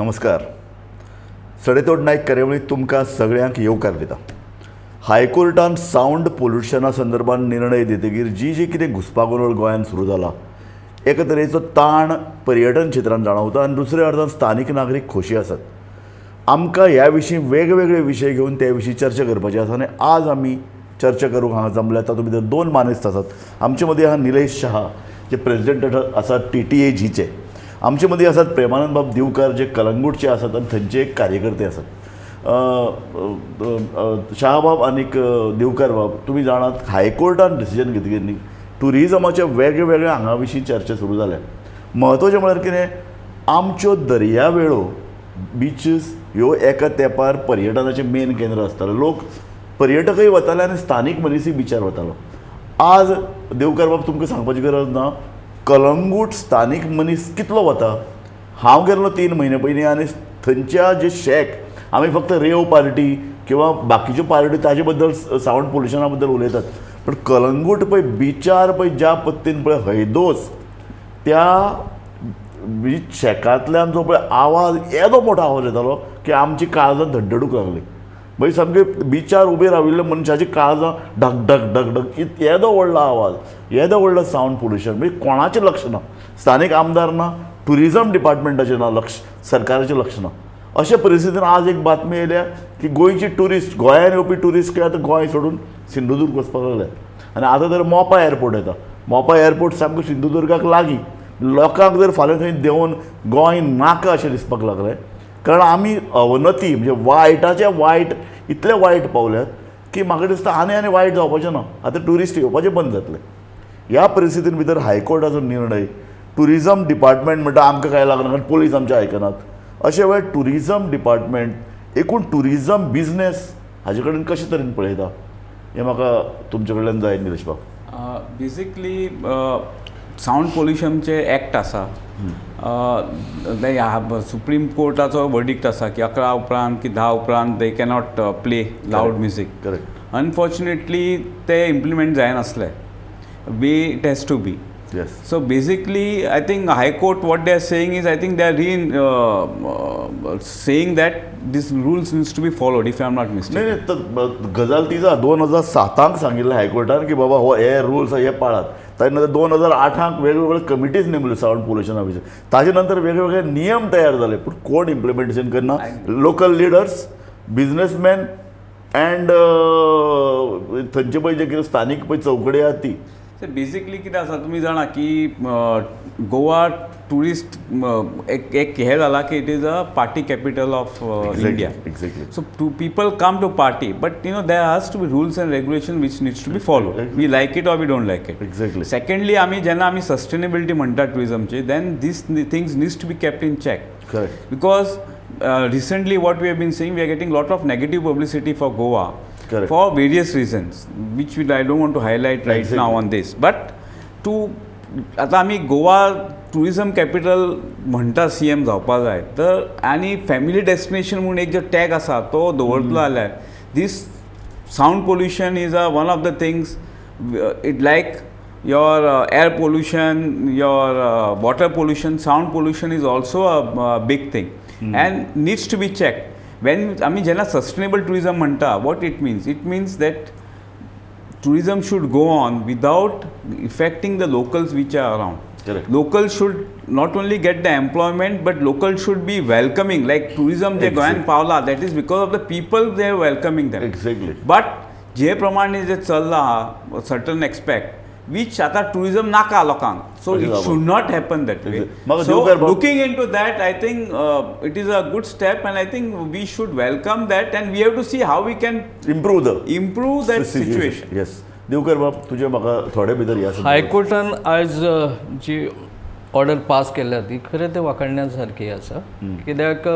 नमस्कार. सडेतोड नायक कार्यावळीत तुमकां सगळ्यांक येवकार दिता. हायकोर्टान सावंड पोल्युशना संदर्भात निर्णय दितकीर जी कितें घुसपागोंदळ गोंयांत सुरू जाला, एका तरेचो ताण पर्यटन क्षेत्रांत जाणवता आनी दुसऱ्या अर्थान स्थानीक नागरीक खोशी आसात. आमकां ह्या विशीं वेगवेगळे विशय घेवन त्या विशीं चर्चा करपाची आसा आनी आज आमी चर्चा करूंक हांगा जमल्या. तातूंत भितर दोन मानेस्त आसात. आमचे मदीं आहा निलेश शहा, जे प्रेसिडेंट आसात TTAGचे. आमचे मदीं आसात प्रेमानंद बाब दिवकार, जे कलंगूटचे आसात आनी थंयचे एक कार्यकर्ते आसात. शहा बाब आनीक दिवकार बाब, तुमी जाणात हायकोर्टान डिसिजन घेतकीर न्ही टुरिजमाच्या वेगवेगळ्या हांगा विशीं चर्चा सुरू जाल्या. म्हत्वाचें म्हळ्यार कितें, आमच्यो दर्यावेळो बिचीस ह्यो एका तेंपार पर्यटनाचें मेन केंद्र आसताले. लोक पर्यटकय वताले आनी स्थानीक मनीसय बिचार वतालो. आज देवकार बाब तुमकां सांगपाची गरज ना, कलंगूट स्थानीक मनीस कितलो वता. हांव गेल्लो 3 म्हयने पयलीं आनी थंयच्या जे शेक आमी फक्त रेव पार्टी किंवा बाकीच्यो पार्टी ताजे बद्दल सावंड पोल्युशना बद्दल उलयतात, पण कलंगूट पळय बिचार पळय ज्या पद्दतीन पळय हैदोस त्या बीच शेकांतल्यान जो पळय आवाज, येदो मोठो आवाज येतालो की आमची काळजां धडधडूंक लागली. मागीर सामकें बिचार उबे राविल्ल्या मनशाची काळजां ढक ढक ढक ढक, येदो व्हडलो आवाज, येदो व्हडलो सावंड पोल्युशन. मागीर कोणाचें लक्ष ना, स्थानीक आमदार ना, टुरिजम डिपार्टमेंटाचें ना लक्ष, सरकाराचें लक्ष ना. अशा परिस्थितीन आज एक बातमी येयल्या की गोंयची टुरिस्ट, गोंयांत येवपी टुरिस्ट काय आतां गोंय सोडून सिंधुदूर्ग वचपाक लागल्यात. आनी आतां तर मोपा एअरपोर्ट येता. मोपा एअरपोर्ट सामको सिंधुदुर्गाक लागीं. लोकांक जर फाल्यां थंय देंवन गोंय नाका अशें दिसपाक लागलें, कारण आमी अवनती म्हणजे वायटाचे वायट इतले वायट पावल्यात की म्हाका दिसता आनी वायट जावपाचें ना. आतां ट्युरिस्ट येवपाचे बंद जातले. ह्या परिस्थितीन भितर हायकोर्टाचो निर्णय, टुरिजम डिपार्टमेंट म्हणटा आमकां काय लागना कारण पुलीस आमचे आयकनात. अशे वेळार टुरिजम डिपार्टमेंट एकूण टुरिजम बिझनेस हाजे कडेन कशे तरेन पळयता हें म्हाका तुमचे कडल्यान जाय निलेश बाब. बेसिकली सावंड पोल्युशनचे एक्ट आसा, सुप्रीम कोर्टाचो वर्डिक्ट आसा की 11 उपरांत की 10 उपरांत they cannot play loud music. Correct. Unfortunately ते इम्प्लिमेंट जायनासले way it has to be. Yes. So basically, I think High Court, what they are saying is, I think they are saying that these rules needs to be followed, if I am not mistaken. नाही, गजाल ती जा 2007 सांगिल्लें हायकोर्टान की बाबा हो हे rules हे पाळात. ताजे नंतर 2008 वेगवेगळे कमिटीज नेमल्यो सावंड पोल्युशना विशीं. ताजे नंतर वेगवेगळे नियम तयार जाले, पूण कोण इम्प्लिमेंटेशन करना. लोकल लिडर्स, बिझनेसमॅन अँड थंयचे पळय जे कितें स्थानीक पळय चौकडी आहात ती. बेसिकली कितें आसा तुमी जाणा की गोवा टुरिस्ट एक हे जाला की it is a party capital of India. Exactly. So people come to party, but there has to be rules and regulation which needs to be followed. We like it or we don't like it. Exactly. Secondly, जेन्ना आमी sustainability म्हणटा टुरिजमची, then these things needs to be kept in check. Correct. Because recently what we have been seeing, we are getting lot of negative publicity for Goa. Correct. For various reasons, which I don't want to highlight right now on this. But आता आमी Goa tourism capital म्हणटा CM जावपा जाय तर, आनी family destination म्हणून एक जो टॅग आसा तो दवरतलो जाल्यार this sound pollution is one of the things. It like your air pollution, your water pollution, sound pollution is also a big thing and needs to be checked. When आमी जेन्ना sustainable tourism म्हणटा, what it means that tourism should go on without affecting the locals which are around. Correct. Locals should not only get the employment, but locals should be welcoming. Like tourism जे गोंयान पावला, that is because of the people they are welcoming them. Exactly. But जे प्रमाणे जे चल्ला certain aspect which आता tourism नाका लोकांक, so it should not happen that way. So looking into that, I think it is a good step, and I think we should welcome that, and we have to see how we can improve that situation. Yes. Devkar बाब, तुझे म्हाका थोडे भितर ह्या हायकोर्टान आज जी order pass केल्या ती खरें ते वाखाणण्यासारकी आसा. कित्याक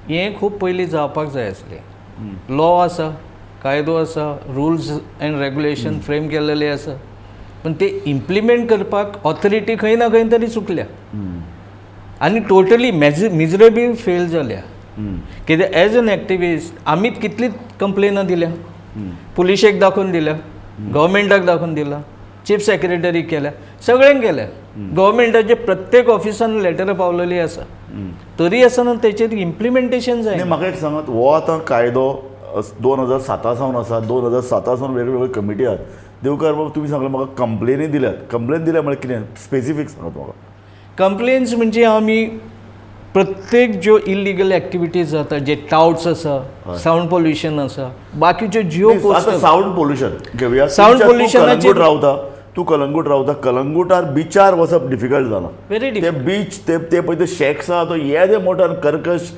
हें खूब पयलीं जावपाक जाय आसलें. लॉ आसा, कायदो आसा, रुल्स एंड रेग्युलेशन फ्रेम केल्लेले आसा, पण ते इम्प्लिमेंट करपाक ऑथॉरिटी खंय ना खंय तरी चुकल्या आनी टोटली मिजरेबल फेल जाल्या. कित्याक एज एन एक्टिविस्ट आमीच कितलीच कंप्लेनां दिल्या, पुलिशेक दाखोवन दिल्या, गव्हर्मेंटाक दाखोवन दिला, चीफ सेक्रेटरीक केल्या, सगळ्यांक केल्या, गव्हर्मेंटाचे प्रत्येक ऑफिसान लेटरां पावलेली आसा तरी आसतना तेचेर इम्प्लिमेंटेशन जाय नाही म्हाका एक सांगात हो आतां कायदो 2007 सावन आसा 2007 सावन वेगवेगळ्यो कमिटी आहात देवकार बाबा तुमी सांगलें म्हाका कंप्लेनी दिल्यात कंप्लेन दिल्या म्हळ्यार कितें स्पेसिफीक सांगात म्हाका कंप्लेन्स म्हणजे आमी प्रत्येक ज्यो इलिगल एक्टिविटीज जाता जे टाउट्स आसा सावंड पोल्युशन आसा बाकीच्यो जिओ आता कोस्टल सावंड पोल्युशन घेवया Sound तुमच्या- pollution तूं ची- कलंगूट रावता तूं कलंगूट रावता कलंगूटार बिचार वचप डिफिकल्ट जाला Very ते बीच ते पळय ते शॅक्स आहा तो येदे मोटार कर्कश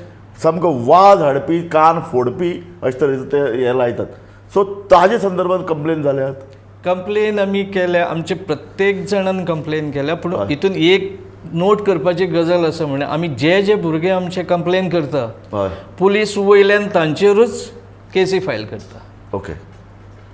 सामको वाज हाडपी कान फोडपी अशे तरेचे ते हे लायतात सो ताजे संदर्भात कंप्लेन जाल्यात कंप्लेन आमी केल्या आमचे प्रत्येक जाणान कंप्लेन केल्या पूण हितून एक नोट करपाची गजाल आसा म्हणजे आमी जे भुरगे आमचे कंप्लेन करता हय पुलीस वयल्यान तांचेरूच केसी फायल करता ओके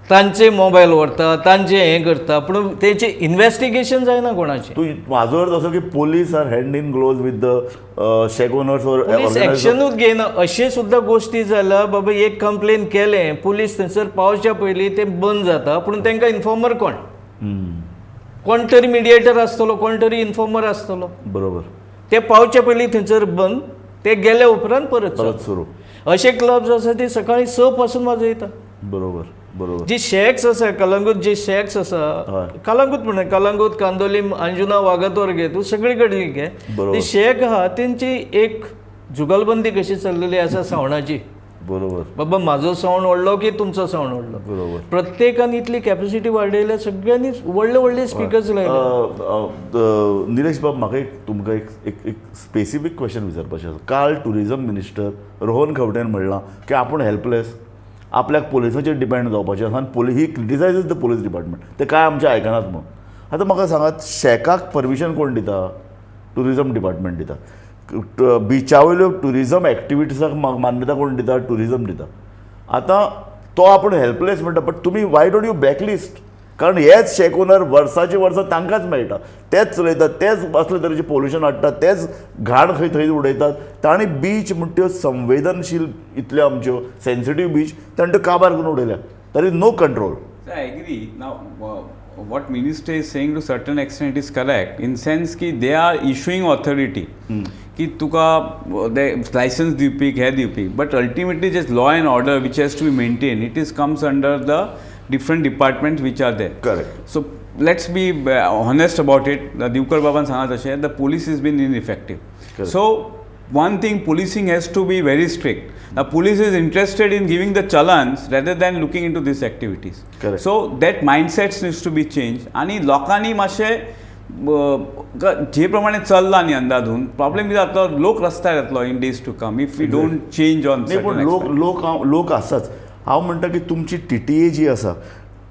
तांचे मोबायल व्हरता तांचे हें करता पूण तेचे इन्वेस्टिगेशन जायना कोणाचें तूं म्हाजो अर्थ असो की police are hand in gloves with the shack owners or police एक्शनूच घेयना अशे सुद्दां गोश्टी जाला बाबा एक कंप्लेन केलें पुलीस थंयसर पावच्या पयलीं तें बंद जाता पूण तांकां इन्फॉर्मर कोण तरी मिडिएटर आसतलो कोण तरी इन्फॉर्मर आसतलो बरोबर ते पावच्या पयलीं थंयसर बंद ते गेले उपरांत परत परत सुरू अशे क्लब्स आसा ते सकाळी 6 पासून वाजयता बरोबर बरोबर जी शॅक्स आसा कलंगूट जे शॅक्स आसा कलंगूट म्हणून कलंगूट कांदोली अंजुना वागातोर घे तूं सगळे कडेन घे बरोबर. ती शॅक आहा तेंची एक जुगलबंदी कशी चल्लेली आसा सावंडाची बरोबर बाबा म्हाजो सावंड व्हडलो की तुमचो सावंड व्हडलो बरोबर प्रत्येकान इतली कॅपॅसिटी वाडयल्या सगळ्यांनी व्हडले व्हडले स्पिकर्स लायले निलेश बाब म्हाका एक तुमकां एक स्पेसिफीक क्वेश्चन विचारपाचें आसा काल टुरिजम मिनिस्टर रोहन खंवटेन म्हणलां की आपूण हेल्पलेस आपल्याक पुलिसाचेर डिपेंड जावपाचें आसा आनी ही क्रिटिसायजीस द पुलीस डिपार्टमेंट ते काय आमचे आयकनात म्हणून आतां म्हाका सांगात शॅकाक परमिशन कोण दिता टुरिजम डिपार्टमेंट दिता बिचा वयल्यो टुरिजम एक्टिविटीजाक मान्यता कोण दिता टुरिजम दिता आतां तो आपूण हेल्पलेस म्हणटा बट तुमी वाय डोंट यू बॅकलिस्ट कारण हेच शेक ओनर वर्साचे वर्सां तांकांच मेळटा तेच चलयतात तेच असले तरेचे पोल्युशन हाडटात तेच घाण खंय थंय उडयतात तांणी बीच म्हणटा त्यो संवेदनशील इतल्यो आमच्यो सेन्सिटीव बीच तांणी त्यो काबार करून उडयल्या there is no control So I agree. Now, what minister is saying to certain extent is correct in sense की they are issuing authority. की तुका they license दिवपी हे दिवपी but ultimately just law and order which has to be maintained it is comes under the different departments which are there. Correct. So let's be honest about it. Divkar Baban सांगत अशें the police has been ineffective. Correct. So one thing policing has to be very strict. The police is interested in giving the challans rather than looking into these activities. Correct. So that mindset needs to be changed. आणि लोकांनी मातशें जे प्रमाणे चल्ला न्ही Andhadhun problem कितें जातलो लोक रस्त्यार येतलो in days to come if we don't change on नाही पण लोक आसाच हांव म्हणटा की तुमची TTA जी आसा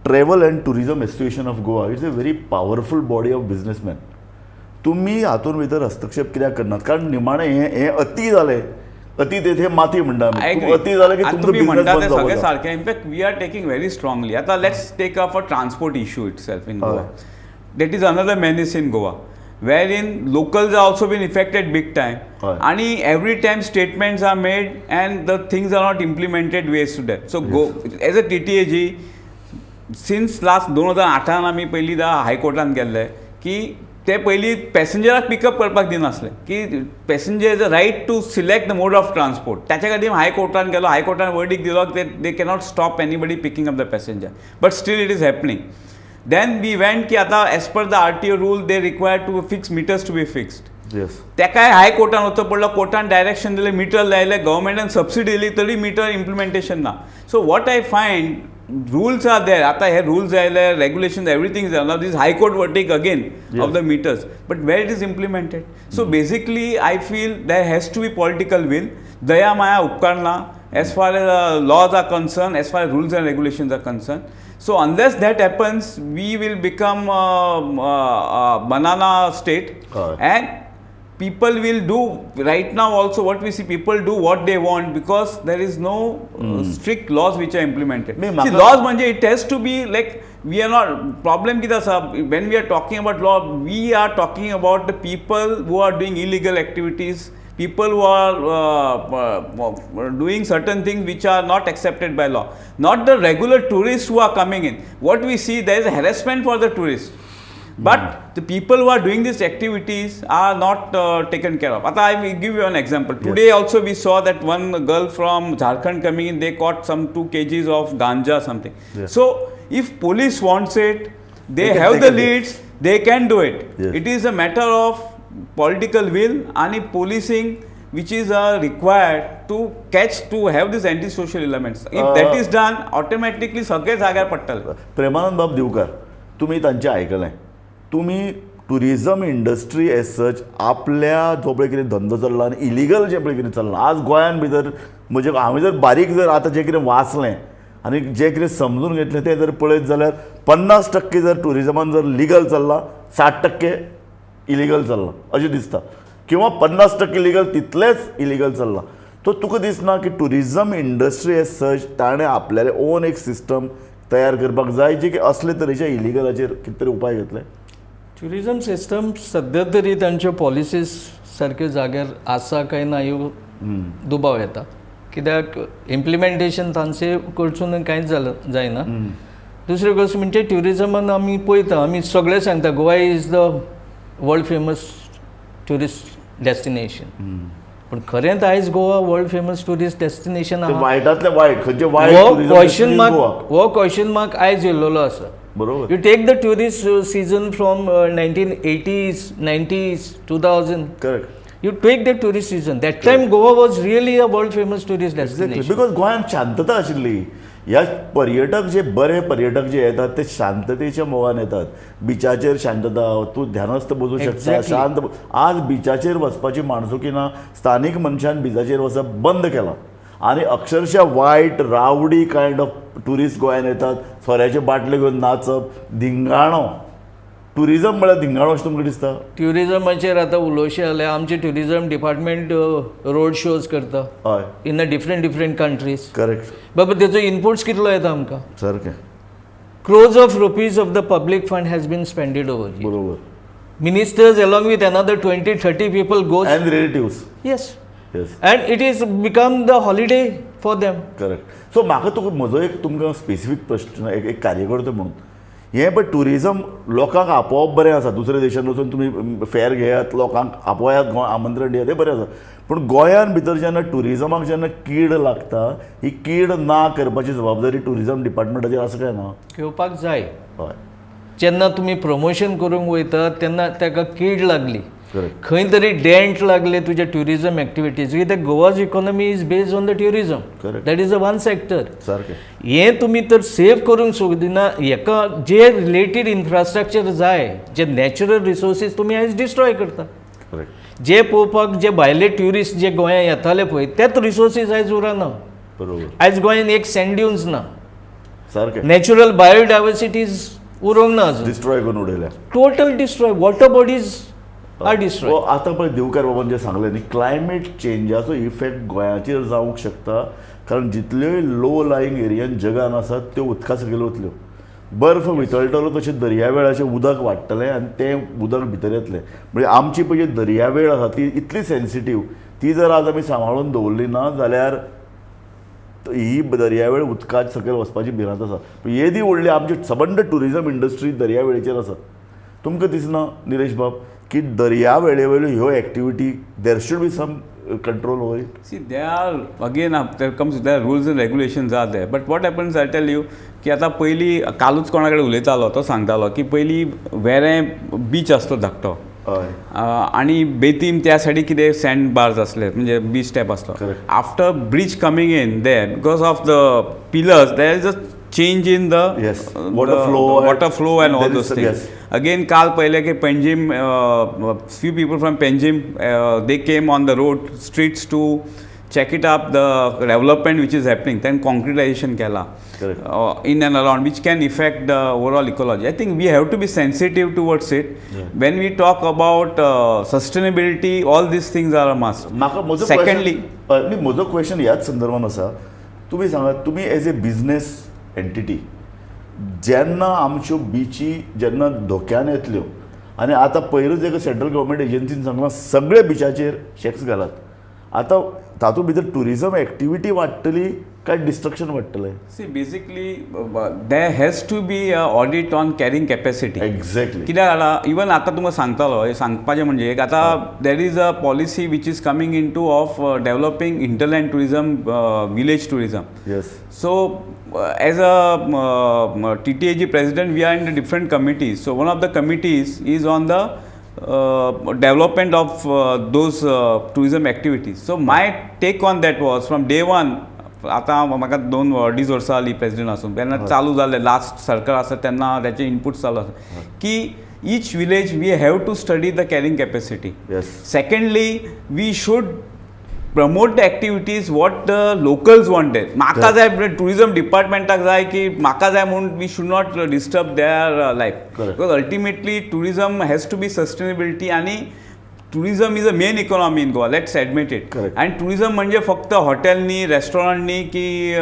travel and tourism association of Goa it's a very powerful body of businessman तुमी हातून भितर हस्तक्षेप कित्याक करनात कारण निमाणें हें अती जालें अति तेथे माती म्हणटा आमी अति जालें की तुमचो तुम्ही बिझनेस म्हणटा बंद ते जावपाचो. सगळें सारकें in fact we are taking very strongly आतां let's take up a transport issue itself in Goa that is another menace in Goa, wherein locals are also been affected big time. And every time statements are made and the things are not implemented ways to that. So go as a TTAG, since last 2008 आमी पयलींदा हायकोर्टान गेल्ले की ते पयलीं पॅसेंजराक pickup करपाक दिनासले की passenger is a right to select the mode of transport त्याच्या खातीर हायकोर्टान गेलो हायकोर्टान वर्डीक दिलो की they cannot stop anybody picking up the passenger but still it is happening. Then we went की आता as per the RTO rule they require to fix meters to be fixed. Yes. तेकाय हाय कोर्टान वचप पडलो कोर्टान डायरेक्शन दिलें metre लायले गव्हर्मेंटान subsidy दिली तरी metre implementation ना. So what I find rules are there आता हे rules आयले regulations everything is there now this high court verdict again of the meters but where it is implemented. So basically I feel there has to be political will. दया माया उपकार ना as far as laws are concerned as far as rules and regulations are concerned. So unless that happens, we will become a banana state, and people will do right now also what we see people do what they want because there is no strict laws which are implemented. See, laws manje it has to be like we are not problem with us when we are talking about law we are talking about the people who are doing illegal activities. People who are doing certain things which are not accepted by law, not the regular tourists who are coming in. What we see, there is a harassment for the tourists. but the people who are doing these activities are not taken care of. Ata I will give you an example. Today also we saw that one girl from Jharkhand coming in, they caught some 2 kgs of ganja something. Yes. So if police wants it, they can have take the it. leads, they can do it. Yes. It is a matter of political will and policing which is required to catch, to have these anti-social elements. If that is done, automatically सगळे जाग्यार पडटले. प्रेमानंद बाब दिवकार, तुमी तांचें आयकलें. तुमी tourism industry as such आपल्या जो पळय कितें धंदो चल्ला आनी इलिगल जें पळय कितें चल्लां आज गोंयान भितर म्हणजे हांवें जर बारीक जर आतां जें कितें वाचलें आनी जें कितें समजून घेतलें तें जर पळयत जाल्यार 50% जर टुरिजमान जर लिगल चल्लां 60% इलिगल चल्लां अशें दिसता, किंवा 50% लिगल तितलेंच इलिगल चल्लां. तो तुका दिसना की टुरिजम इंडस्ट्री एज सच ताणें आपल्यालें ओन एक सिस्टम तयार करपाक जाय जे की असले तरेच्या इलिगलाचेर कितें तरी उपाय घेतले? ट्युरिजम सिस्टम सध्या तरी तांच्यो पॉलिसीज सारक्यो जाग्यार आसा काय ना ह्यो दुबाव येता, कित्याक इम्प्लिमेंटेशन तांचे कडसून कांयच जायना. दुसरी गोष्ट म्हणजे ट्युरिजमान आमी पळयता, आमी सगळे सांगता Goa is the world famous tourist destination, पण खरेंत आयज Goa world famous tourist destination आहा. वायटांतले वायट खंयचे वायट क्वेश्चन मार्क, हो क्वेश्चन मार्क आयज येयल्लो आसा. बरोबर. You take the tourist season from 1980s, 90s, 2000. Correct. You take the tourist season. That time Goa was really a world famous tourist destination. Because गोंयांत शांतता आशिल्ली. ह्या पर्यटक जे बरे पर्यटक जे येतात ते शांततेच्या मोगान येतात. बिचाचेर शांतता, तूं ध्यानस्थ बसू शकता, Exactly. शांत. आज बिचाचेर वचपाची माणसुकी ना, स्थानीक मनशान बिचाचेर वचप बंद केलां आनी अक्षरशः वायट रावडी कायंड ऑफ टुरिस्ट गोंयांत येतात. सोऱ्याचे बाटले घेवन नाचप, धिंगाणो. टुरिजम म्हळ्यार धिंगाणो अशें तुमकां दिसता? ट्युरिजमाचेर आतां उलोवचें जाल्यार आमचे ट्युरिजम डिपार्टमेंट रोड शोज करता हय, in a different countries. Correct. बाबा तेजो इनपुट्स कितलो येता आमकां? सारकें. Crores of rupees of the public fund has been spended over here. बरोबर. Ministers along with another 20-30 people goes. End relatives. Yes. Yes. And it is become the holiday for them. Correct. So म्हाका तुका म्हजो एक तुमकां specific प्रश्न, एक कार्यकर्तो म्हणून हें पळय टुरिजम लोकांक आपोवप बरें आसा. दुसऱ्या देशांत वचून तुमी फेर घेयात, लोकांक आपोयात, गोंय आमंत्रण दियात, हें बरें आसा. पूण गोंयान भितर जेन्ना टुरिजमाक जेन्ना कीड लागता, ही कीड ना करपाची जबाबदारी टुरिजम डिपार्टमेंटाचेर आसा काय ना? घेवपाक जाय. हय. जेन्ना तुमी प्रमोशन करूंक वयता तेन्ना ताका कीड लागली, करेक्ट. खंय तरी डेंट लागले तुज्या ट्युरिजम एक्टिविटीज. कित्याक Goa's economy is based on the tourism. Correct. That is a one sector. सारकें. हें तुमी तर सेव करूंक सोदिना. हेका जे रिलेटेड इन्फ्रास्ट्रक्चर जाय, जे नॅचरल रिसोर्सीस तुमी आयज डिस्ट्रॉय करता. करेक्ट. जे पळोवपाक जे भायले ट्युरिस्ट जे गोंयांत येताले पळय तेच रिसोर्सीस आयज उरना. बरोबर. आयज गोंयांत एक सँड ड्युन्स ना, सारकें. नॅचरल बायोडायवर्सिटीज उरोंक ना अजून. डिस्ट्रॉय करून उडयल्या. Total destroy. Water bodies are destroy. आतां पळय दिवकार बाबान जें सांगलें न्ही, क्लायमेट चेंजाचो इफेक्ट गोंयाचेर जावंक शकता, कारण जितल्योय लो लायंग एरियान जगान आसात त्यो उदका सकयल वतल्यो. बर्फ वितळटलो तशें दर्यावेळाचें उदक वाडटलें आनी तें उदक भितर येतलें. म्हणजे आमची पळय जी दर्यावेळ आसा ती इतली सेन्सिटीव, ती जर आज आमी सांबाळून दवरली ना जाल्यार ही दर्यावेळ उदका सकयल वचपाची भिरांत आसा. येदी व्हडली आमची सबंद टुरिजम इंडस्ट्री दर्यावेळेचेर आसा. तुमकां दिसना निलेश बाब की दर्यावेळेवयल्यो ह्यो activity there should be some control over it? See, there are again there are rules and regulations are there. But what happens, I tell you, की आता पयलीं कालूच कोणा कडेन उलयतालो तो सांगतालो की पयलीं वेरें बीच आसलो धाकटो, हय. आणि बेतीम त्या सायडीक कितें सँड बार्स असले म्हणजे बीच स्टेप आसलो. Correct. After bridge coming in there because of the pillars there is a change in the Yes. Water flow and- water flow and all there those is- things. yes. Again, काल पहिले की Panjim, few people from Panjim, they came on the road streets to check it up the development which is happening. Then concretization केला Correct. in and around, which can affect the overall ecology. I think we have to be sensitive towards it. Yeah. When we talk about sustainability, all these things are a must. म्हाका म्हजो Secondly, न्ही म्हजो question ह्याच संदर्भान आसा. तुमी सांगात, तुमी as a business entity जेन्ना आमच्यो बिची जेन्ना धोक्यान येतल्यो, आनी आतां पयरूच एक सेंट्रल गव्हर्मेंट एजन्सीन सांगलां सगळे बिचाचेर चॅक्स घालात, आतां तातूंत भितर ट्युरिजम एक्टिविटी वाडटली काय डिस्ट्रक्शन वाडटलें? See, basically, there has to be a audit on carrying capacity. Exactly. कित्याक जालां इवन आतां तुमकां सांगतालो हे सांगपाचें म्हणजे एक आतां there is a policy which is coming in to of developing hinterland tourism, village tourism. Yes. So, as a TTAG president, we are in the different committees. So, one of the committees is on the development of those tourism activities. So, my take on that was from day one. आता म्हाका 2-2.5 वर्सां जालीं president आसून तेन्ना चालू जालें last सरकार आसा तेन्ना त्याचे इनपूट चालू आसा की each village we have to study the carrying capacity. Yes. Secondly we should promote the activities what the locals wanted. म्हाका जाय टुरिजम डिपार्टमेंटाक जाय की म्हाका जाय म्हणून we should not disturb their life. Because ultimately tourism has to be sustainability आणि tourism is a main economy in Goa. Let's admit it. आणि टुरिजम म्हणजे फक्त हॉटेलनी, रेस्टॉरंटनी की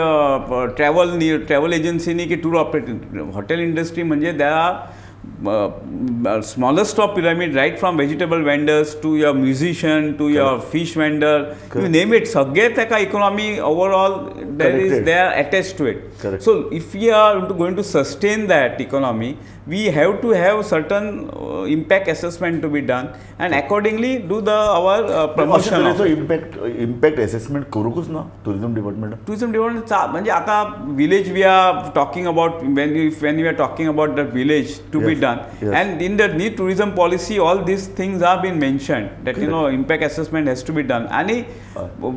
ट्रॅव्हल एजन्सीनी की टूर ऑपरेटर. हॉटेल इंडस्ट्री म्हणजे there are smallest of pyramid, right from vegetable vendors to your musician to your fish vendor, you name it, सगळे तेका economy overall they are attached to it. Correct. So if we are going to sustain that economy, we have to have certain impact assessment to be done and accordingly do our promotion of impact assessment करूकच ना tourism department. tourism development म्हणजे आता village we are talking about when we are talking about the village to be done. Yes. And in the new tourism policy all these things have been mentioned that impact assessment has to be done. And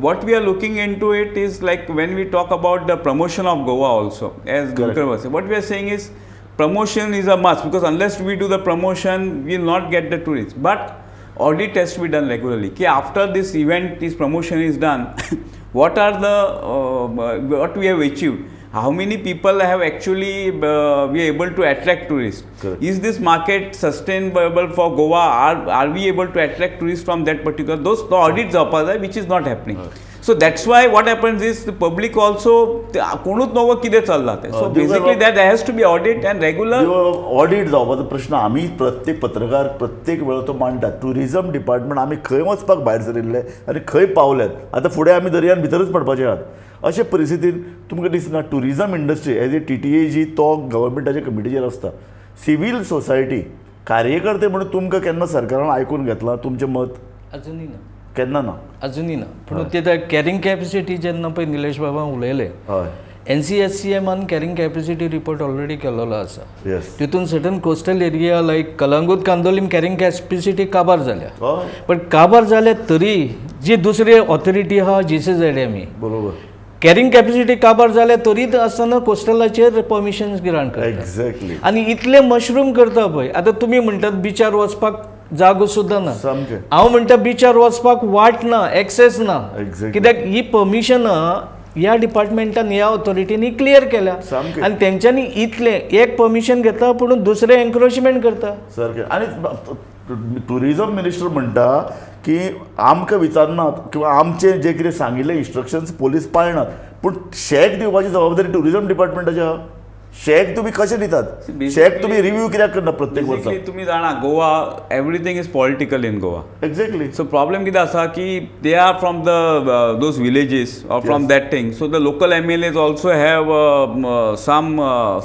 what we are looking into it is like when we talk about the promotion of Goa also, as Gulkar was saying, what we are saying is promotion is a must because unless we do the promotion we will not get the tourists. But audit has to be done regularly. Ki after this event, this promotion is done, what are the what we have achieved? How many people have actually we are able to attract tourists? Correct. Is this market sustainable for Goa? Are we able to attract tourists from that particular? Those the audits are which is not happening. So that's why what happens is the public also कोणूच नवो कितें चल्लां तें. So basically that there has to be audit and regular. Audit जावपाचो प्रश्न आमी प्रत्येक पत्रकार प्रत्येक वेळो तो मांडटात. टुरिजम डिपार्टमेंट आमी खंय वचपाक भायर सरिल्ले आनी खंय पावल्यात. आतां फुडें आमी दर्यान भितरच पडपाचे आहात. अशे परिस्थितीन तुमकां दिसना tourism industry as a TTAG तो गव्हर्मेंटाच्या कमिटीचेर आसता. सिवील सोसायटी कार्यकर्ते म्हणून तुमकां केन्ना सरकारान आयकून घेतलां तुमचें मत? अजुनूय ना. केन्ना ना. अजुनूय ना. पूण ते कॅरिंग कॅपेसिटी जेन्ना पळय निलेश बाबा उलयले, हय. NCSCMन कॅरिंग कॅपेसिटी रिपोर्ट ऑलरेडी केलेलो आसा. येस. तितून सर्टन कोस्टल एरिया लायक कलंगूट कांदोलीम कॅरिंग कॅपेसिटी काबार जाल्या. हय. पण काबार जाले तरी जी दुसरी ऑथॉरिटी आहा GCZME बरोबर. कॅरिंग कॅपेसिटी काबार जाले तरी आसतना कोस्टलाचेर परमिशन्स ग्रांट करता. एक्झॅक्टली. आनी इतले मशरूम करता पळय. आतां तुमी म्हणटात बिचार वचपाक जागो सुद्दां ना. सामकें. हांव म्हणटा बिचार वचपाक वाट ना, एक्सेस ना. Exactly. कित्याक ही परमिशनां ह्या डिपार्टमेंटान ह्या ऑथॉरिटीनी क्लियर केल्या सामकें. आनी तेंच्यांनी इतले एक परमिशन घेता पूण दुसरें एन्क्रोचमेंट करता. सारकें. आनी टुरिजम मिनिस्टर म्हणटा की आमकां विचारनात किंवा आमचे जे कितें सांगिल्ले इन्स्ट्रक्शन्स पोलीस पाळनात पूण शॅक दिवपाची जबाबदारी टुरिजम डिपार्टमेंटाची आहा. शॅक तुमी कशें दितात? शॅक तुमी रिव्यू कित्याक करना प्रत्येक वर्सा? Basically तुम्ही जाणा Goa everything is political in Goa. Exactly. So problem कितें आसा की they are from the those villages or from that thing. So the local MLAs also have some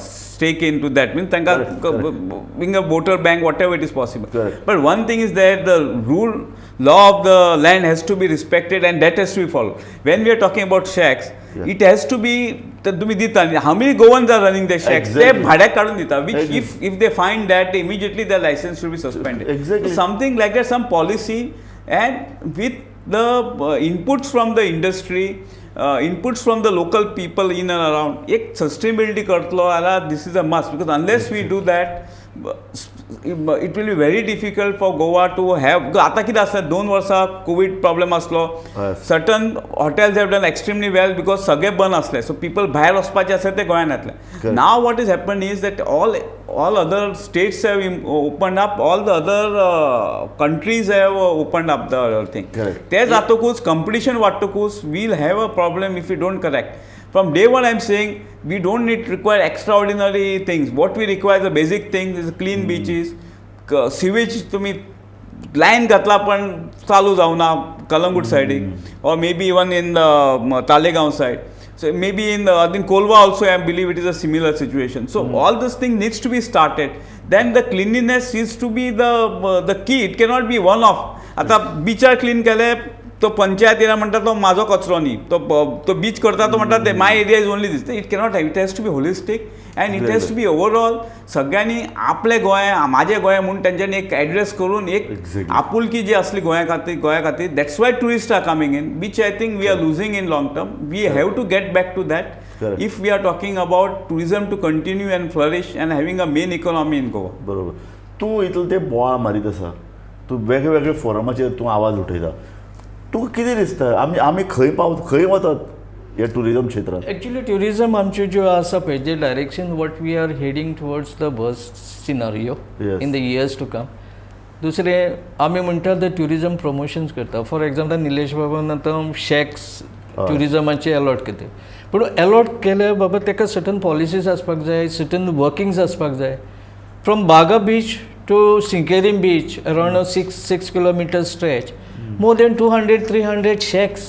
stake into that. Means तांकां being a voter bank, whatever it is possible. Correct. But one thing is that the law of the land has to be respected and that has to be followed. When we are talking about shacks, it has to be तर तुम्ही दिता. How many Goans are running the shacks? ते भाड्याक काढून दिता. Which if they find that immediately their license should be suspended. Exactly. So something like that, some policy and with the inputs from the industry, inputs from the local people in and around, एक sustainability करतलो आला, this is a must because unless we do that, it will be very difficult for Goa to have. आता कितें आसा 2 वर्सां Covid problem आसलो. Certain hotels have done extremely well because सगळे बंद आसले. सो पीपल भायर वचपाचे आसा ते गोंयांत येतले. Now what is happen is that all other states have opened up, all the other countries have opened up the other thing. ते जातकूच competition वाडटकूच we'll have a problem if we don't correct. From day one, I'm saying we don't require extraordinary things. What we require, the basic things, is clean beaches, sewage. To me, line घातला पण चालू जावना कलंगूट सायडीक or maybe even in the Talegaon side. So maybe in Kolwa also I believe it is a similar situation. So all this thing needs to be started. Then the cleanliness is to be the key. It cannot be one off. आता बिचार clean केले तो पंचायत येना म्हणटा तो माझो कचरो न्ही तो बीच करता तो म्हणटा ते my area is only this it cannot have it has to be holistic and it has to be overall सगळ्यांनी आपले गोंय माझे गोंय म्हणून तेंच्यांनी एक एड्रेस करून एक Exactly. आपुलकी जी असली गोंया खातीर that's why tourist are coming in beach I think we are losing in long term we have to get back to that Correct. If we are talking about tourism to continue and flourish and having a main economy in Goa. बरोबर. तूं इतलें तें बोवाळ मारीत आसा, तूं वेगवेगळे फोरमाचेर तूं आवाज उठयता, तुका कितें दिसता आमी खंय वतात ह्या टुरिजम क्षेत्रांत? ॲक्च्युली ट्युरिझम आमच्यो ज्यो आसा पळय जे direction what we are heading towards the bust scenario Yes. In the years to come. दुसरें आमी म्हणटा द ट्युरिझम प्रमोशन्स करता. फॉर एग्जाम्पल निलेश बाबान आतां शॅक्स ट्युरिझमाचे अलॉट केले, पूण अलॉट केले बाबा ताका सर्टन पॉलिसीज आसपाक जाय, सर्टन वर्किंग्स आसपाक जाय. From Baga beach to Sinquerim beach around 6 kilometer stretch, more than 200-300 shacks.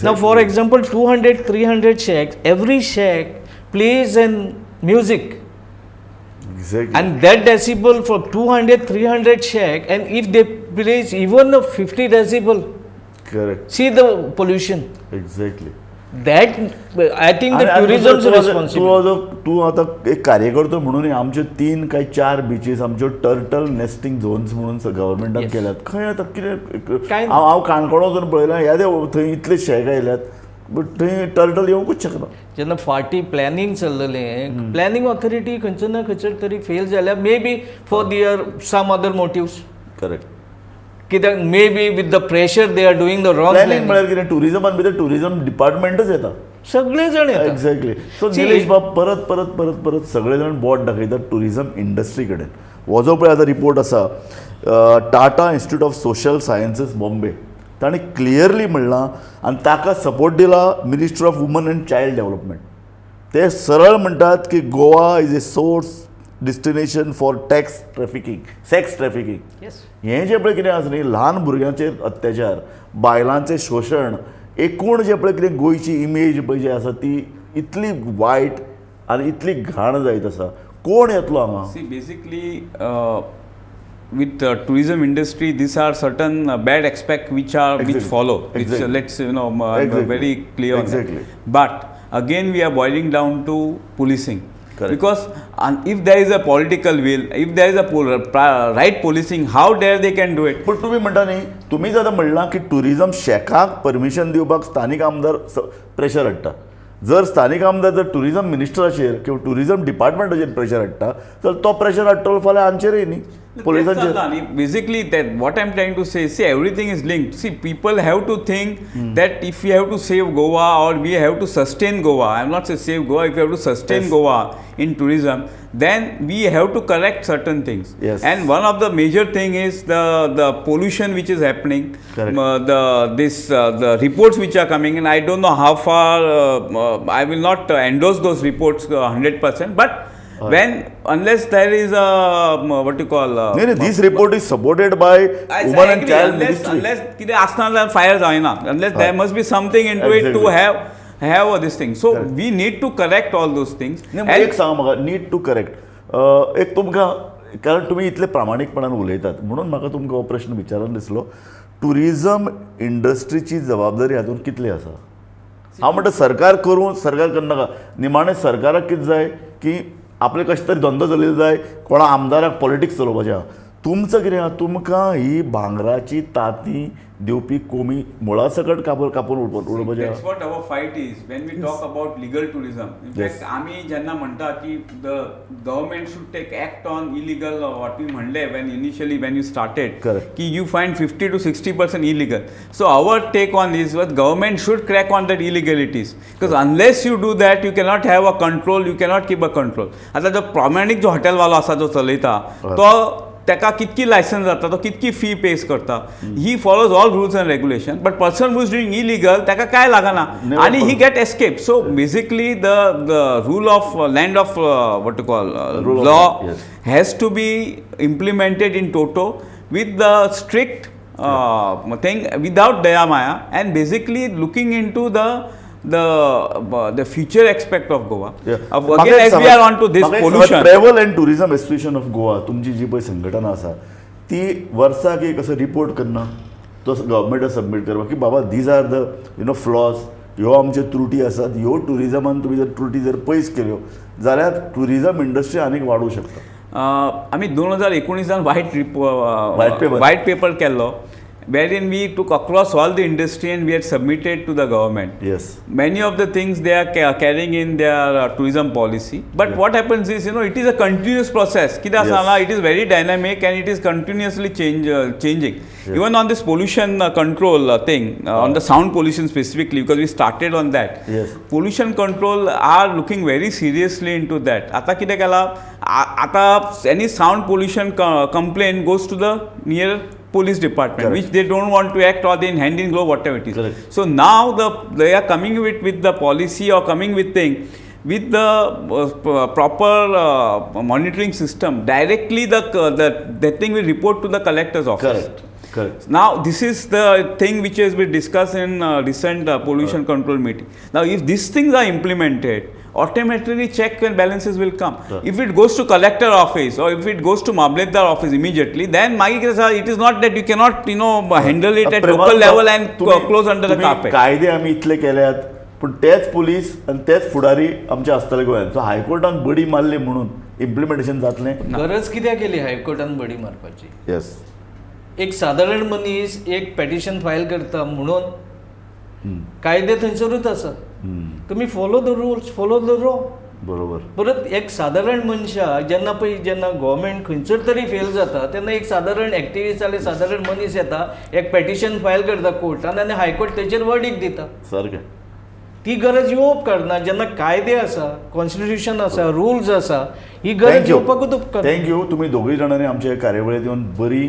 Now for example 200-300 shacks, every shack plays an music Exactly. and that decibel for 200-300 shack, and if they plays even a 50 decibel, Correct. see the pollution. Exactly. That I think the आणि tourism's तूं responsibility. तूं आतां एक कार्यकर्तो म्हणून आमच्यो 3 काय 4 beaches आमच्यो turtle nesting zones म्हणून गव्हर्मेंटान Yes. केल्यात. खंय आतां कितें कांय ना. हांव काणकोण वचून पळयलां ह्या थंय इतले शेक आयल्यात बट थंय टर्टल येवंकूच शकना. जेन्ना फाटीं प्लॅनिंग चल्लेलें, प्लॅनिंग ऑथॉरिटी खंयसर ना खंयसर तरी फेल जाल्यार may be for their some other motives, correct. कित्याक may be with the pressure they are doing the wrong planning planning. म्हळ्यार कितें टुरिजमान भितर टुरिजम डिपार्टमेंटच येता. सगळे जाण येतात. एक्झॅक्टली. सो See, निलेश बाब परत परत परत परत सगळे जाण बोट दाखयतात टुरिजम इंडस्ट्री कडेन. हो जो पळय आतां रिपोर्ट आसा Tata institute of social sciences Bombay तांणी क्लियरली म्हणलां आनी ताका सपोर्ट दिला ministry of woman and child development. ते सरळ म्हणटात की Goa is a source destination for sex trafficking. Yes. हें जें पळय कितें आसा न्ही ल्हान भुरग्यांचेर अत्याचार, बायलांचें शोशण, एकूण जें पळय कितें गोंयची इमेज पळय जी आसा ती इतली वायट आनी इतली घाण जायत आसा. कोण येतलो हांगा? See, basically, with tourism industry, these are certain bad aspects which Exactly. follow. Which, Exactly. let's I'm Exactly. very clear on Exactly. that. But again, we are boiling down to policing. Correct. Because if there is a political will, if there is a right policing, how dare they can do it? पूण तुमी म्हणटा न्ही, तुमीच आतां म्हणलां की tourism शेकाक permission दिवपाक स्थानीक आमदार प्रेशर हाडटा. जर स्थानीक आमदार जर टुरिजम मिनिस्टराचेर किंवा टुरिजम डिपार्टमेंटाचेर प्रेशर हाडटा तर तो प्रेशर हाडटलो फाल्यां आमचेरय न्ही, पोलिसांचेर. Basically, that what I'm trying to say, see, everything is linked. See, people have to think that if we have to save Goa or we have to sustain Goa, I'm not saying save Goa, if we have to sustain Yes. Goa in tourism, then we have to correct certain things. Yes. And one of the major thing is the pollution which is happening. Correct. The reports which are coming in, I don't know how far, I will not endorse those reports 100%, but unless there is a what you call नाही this report is supported by I woman and agree, child unless ministry. कितें आसना fire जायना, unless there must be something into it to Exactly. have this thing. So Correct. we need to correct all those things. नाही एक सांग म्हाका, need to correct. एक तुमकां, कारण तुमी इतले प्रामाणीकपणान उलयतात म्हणून म्हाका तुमकां हो प्रश्न विचारन दिसलो. टुरिजम इंडस्ट्रीची जबाबदारी हातूंत कितली आसा? हांव म्हणटा सरकार करनाका, निमाणें सरकाराक कितें जाय की आपले कशें तरी धंदो चलयलो जाय, कोणा आमदाराक पॉलिटिक्स चलोवपाचें आहा. तुमचं कितें आहा, तुमकां ही भांगराची तांती दिवपी कोमी मुळा सकट कापून उडोवपाचें That's आहा. what our fight is when we talk about legal tourism. In Yes. fact, आम्ही जेन्ना म्हणटा की the government should take act on illegal what we म्हणले when you started. Correct. की you find 50 to 60% illegal. So our take on this was government should crack on that illegalities, because unless you do that you cannot have a control, you cannot keep a control. आता जो प्रामाणिक जो हॉटेलवालो आसा जो चलयता तो ताका कितकी लायसन्स जाता, तो कितकी फी पेस करता, he follows all rules and regulation. But person who is doing illegal ताका काय लागना आणि he get escape. So basically the rule of land of what to call Rule of law law, yes. has to be implemented in toto. with the strict thing without Daya Maya, and basically looking into the future aspect of Goa. Again, as we are on to this pollution. Travel and tourism association of Goa तुमची जी पळय संघटना आसा ती वर्साक एक असो report करना तो गव्हर्मेंटाक सबमीट करपा की बाबा दीज आर द फ्लॉज, ह्यो आमच्यो त्रुटी आसात, ह्यो टुरिझमान तुमी जर त्रुटी जर पयस केल्यो जाल्यार टुरिझम इंडस्ट्री आनीक वाडूंक शकता. आम्ही 2019 व्हाईट पेपर केल्लो, wherein we took across all the industry and we had submitted to the government. Yes. Many of the things they are carrying in their tourism policy. But what happens is, it is a continuous process. Yes. It is very dynamic and it is continuously changing. Yes. Even on this pollution control thing, on the sound pollution specifically, because we started on that. Yes. Pollution control are looking very seriously into that. आता कितें केला, आता any sound pollution complaint goes to the near police department. Correct. Which they don't want to act, or they in hand in glove, whatever it is. Correct. So now they are coming with the policy or coming with thing with the proper monitoring system. Directly the thing will report to the collector's office. Correct. Now this is the thing which has been discussed in recent pollution control meeting. Now if these things are implemented, automatically check and balances will come. If it goes to collector office or if it goes to Mabletdar office immediately, then it is not that you cannot handle it at local level and close under the carpet. कायदे आमी इतले केल्यात पूण तेच police आनी तेच फुडारी आमचे आसतले गोंयांत. सो हायकोर्टान बडी मारली म्हणून इम्प्लिमेंटेशन जातलें. गरज कित्याक केली हायकोर्टान बडी मारपाची? येस. एक सादारण मनीस एक पेटिशन फायल करता म्हणून कायदे थंयसरूच आसा. तुम्ही follow the rules, follow the law. बरोबर. परत एक सादारण मनशाक जेन्ना गव्हर्मेंट खंयसर तरी फेल जाता तेन्ना एक सादारण एक्टिविस्ट जाले सादारण मनीस येता, एक पेटिशन फायल करता कोर्टान आनी हायकोर्ट तेचेर वर्डिक्ट दिता. सारकें. ती गरज येवप करना. जेन्ना कायदे आसा, कॉन्स्टिट्यूशन आसा, रुल्स आसा, ही गरज येवपाकूच उपकारना. थँक्यू. तुमी दोगूय जाणांनी आमच्या कार्यावळींत येवन बरी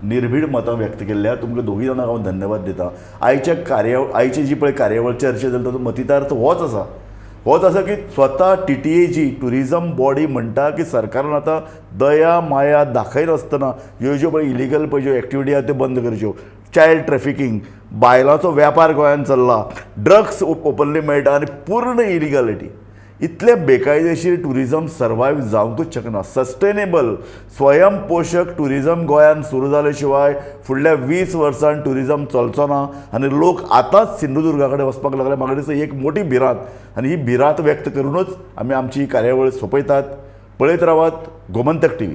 निर्भीड मतां व्यक्त केल्ल्या. तुमकां दोगूय जाणांक हांव धन्यवाद दिता. आयची जी पळय कार्यावळ चर्चा जाली ताचो मतितार्थ होच आसा की स्वता TTAG टुरिझम बॉडी म्हणटा की सरकारान आतां दया माया दाखयनासतना ह्यो ज्यो पळय इलिगल पळय ज्यो एक्टिविटी आसा त्यो बंद करच्यो. चायल्ड ट्रॅफिकींग, बायलांचो वेपार गोंयांत चल्ला, ड्रग्स ओपनली मेळटा आनी पूर्ण इलिगॅलिटी. इतले बेकायदेशीर टुरिझम सर्वायव जावंकूच शकना. सस्टेनेबल स्वयंपोशक टुरिझम गोंयांत सुरू जाले शिवाय फुडल्या 20 वर्सांत टुरिझम चलचो ना आनी लोक आतांच सिंधुदुर्गा कडेन वचपाक लागले. म्हाका दिसता एक मोठी भिरांत आनी ही भिरांत व्यक्त करूनच आमी आमची कार्यावळ सोंपयतात. पळयत रावात गोमंतक TV.